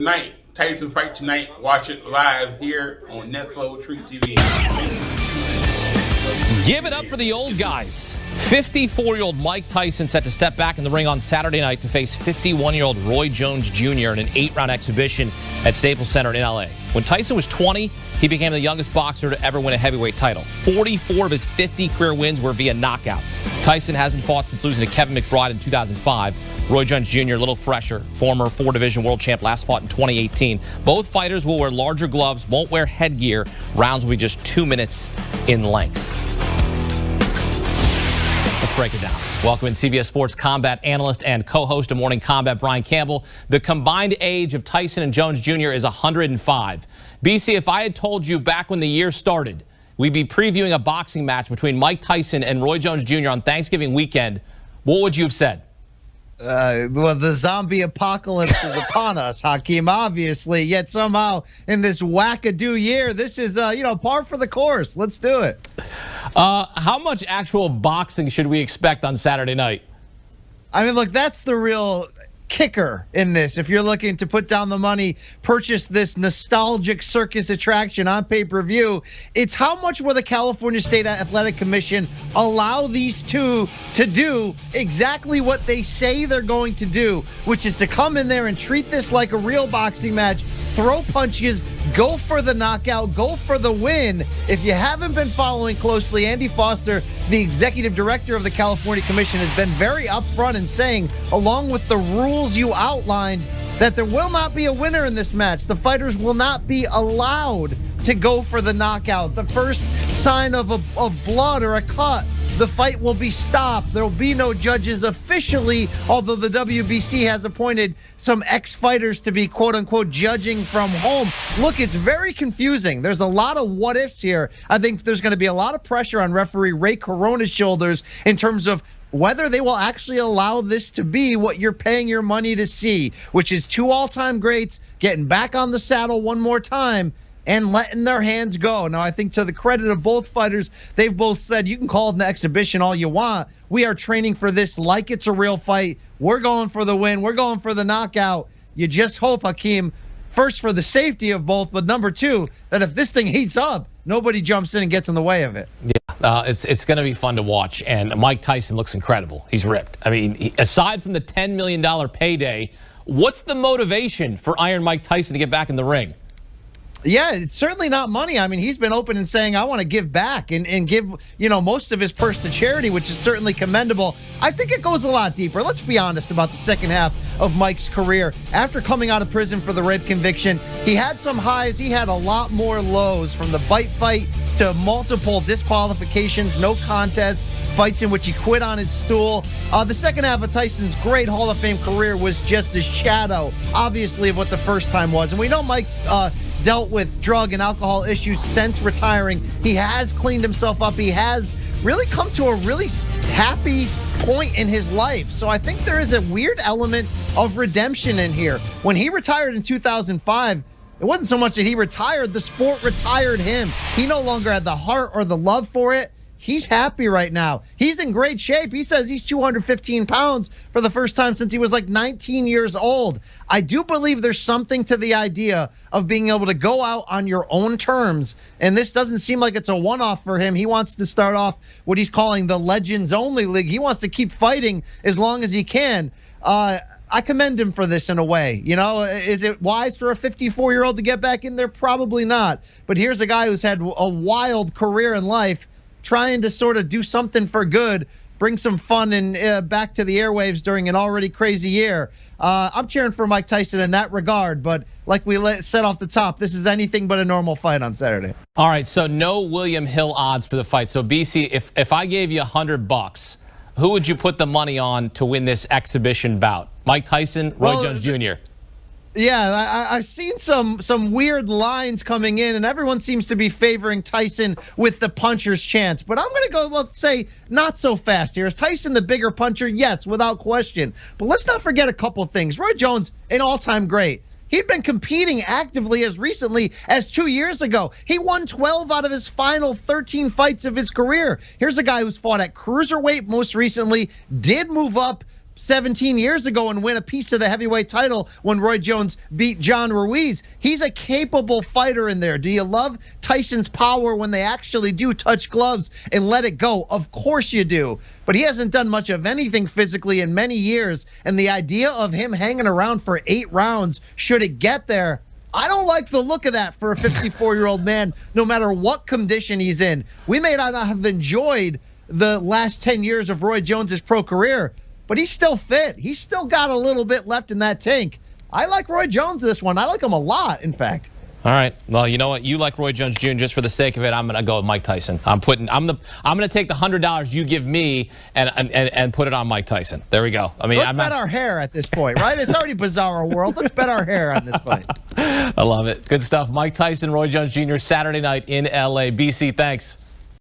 Tonight, Tyson fight tonight. Watch it live here on Netflix Treat TV. Give it up for the old guys. 54-year-old Mike Tyson set to step back in the ring on Saturday night to face 51-year-old Roy Jones Jr. in an 8-round exhibition at Staples Center in L.A. When Tyson was 20, he became the youngest boxer to ever win a heavyweight title. 44 of his 50 career wins were via knockout. Tyson hasn't fought since losing to Kevin McBride in 2005. Roy Jones Jr., a little fresher, former 4-division world champ, last fought in 2018. Both fighters will wear larger gloves, won't wear headgear. Rounds will be just 2 minutes in length. Let's break it down. Welcome in CBS Sports combat analyst and co-host of Morning Combat, Brian Campbell. The combined age of Tyson and Jones Jr. is 105. BC, if I had told you back when the year started, we'd be previewing a boxing match between Mike Tyson and Roy Jones Jr. on Thanksgiving weekend, what would you have said? Well, the zombie apocalypse is upon us, Hakeem, obviously. Yet somehow in this wackadoo year, this is, par for the course. Let's do it. How much actual boxing should we expect on Saturday night? I mean, look, that's the real kicker in this. If you're looking to put down the money, purchase this nostalgic circus attraction on pay-per-view, it's how much will the California State Athletic Commission allow these two to do exactly what they say they're going to do, which is to come in there and treat this like a real boxing match, throw punches, go for the knockout, go for the win. If you haven't been following closely, Andy Foster, the executive director of the California Commission, has been very upfront in saying, along with the rules you outlined, that there will not be a winner in this match. The fighters will not be allowed to go for the knockout. The first sign of blood or a cut, the fight will be stopped. There will be no judges officially, although the WBC has appointed some ex-fighters to be quote-unquote judging from home. Look, it's very confusing. There's a lot of what ifs here. I think there's going to be a lot of pressure on referee Ray Corona's shoulders in terms of whether they will actually allow this to be what you're paying your money to see, which is two all-time greats getting back on the saddle one more time and letting their hands go. Now, I think to the credit of both fighters, they've both said, you can call it an exhibition all you want. We are training for this like it's a real fight. We're going for the win. We're going for the knockout. You just hope, Hakeem, first for the safety of both, but number two, that if this thing heats up, nobody jumps in and gets in the way of it. Yeah, it's going to be fun to watch, and Mike Tyson looks incredible. He's ripped. I mean, aside from the $10 million payday, what's the motivation for Iron Mike Tyson to get back in the ring? Yeah, it's certainly not money. I mean, he's been open and saying, I want to give back and give, most of his purse to charity, which is certainly commendable. I think it goes a lot deeper. Let's be honest about the second half of Mike's career. After coming out of prison for the rape conviction, he had some highs. He had a lot more lows, from the bite fight to multiple disqualifications, no contests, fights in which he quit on his stool. The second half of Tyson's great Hall of Fame career was just a shadow, obviously, of what the first time was. And we know Mike's dealt with drug and alcohol issues since retiring. He has cleaned himself up. He has really come to a really happy point in his life. So I think there is a weird element of redemption in here. When he retired in 2005, it wasn't so much that he retired, the sport retired him. He no longer had the heart or the love for it. He's happy right now. He's in great shape. He says he's 215 pounds for the first time since he was like 19 years old. I do believe there's something to the idea of being able to go out on your own terms. And this doesn't seem like it's a one-off for him. He wants to start off what he's calling the Legends Only League. He wants to keep fighting as long as he can. I commend him for this in a way. Is it wise for a 54-year-old to get back in there? Probably not. But here's a guy who's had a wild career in life, trying to sort of do something for good, bring some fun and back to the airwaves during an already crazy year. I'm cheering for Mike Tyson in that regard, but like we said off the top, this is anything but a normal fight on Saturday. All right, so no William Hill odds for the fight. So BC, if I gave you $100, who would you put the money on to win this exhibition bout? Mike Tyson, Roy Jones Jr.? Yeah, I've seen some weird lines coming in, and everyone seems to be favoring Tyson with the puncher's chance. But I'm going to go, let's say, not so fast here. Is Tyson the bigger puncher? Yes, without question. But let's not forget a couple things. Roy Jones, an all-time great. He'd been competing actively as recently as 2 years ago. He won 12 out of his final 13 fights of his career. Here's a guy who's fought at cruiserweight most recently, did move up, 17 years ago and win a piece of the heavyweight title when Roy Jones beat John Ruiz. He's a capable fighter in there. Do you love Tyson's power when they actually do touch gloves and let it go? Of course you do. But he hasn't done much of anything physically in many years. And the idea of him hanging around for 8 rounds, should it get there, I don't like the look of that for a 54-year-old man, no matter what condition he's in. We may not have enjoyed the last 10 years of Roy Jones's pro career, but he's still fit. He's still got a little bit left in that tank. I like Roy Jones this one. I like him a lot, in fact. All right. Well, you know what? You like Roy Jones Jr. Just for the sake of it, I'm gonna go with Mike Tyson. I'm gonna take the $100 you give me and put it on Mike Tyson. There we go. I mean, let's bet our hair at this point, right? It's already Bizarro World. Let's bet our hair on this fight. I love it. Good stuff. Mike Tyson, Roy Jones Jr. Saturday night in LA. BC, thanks.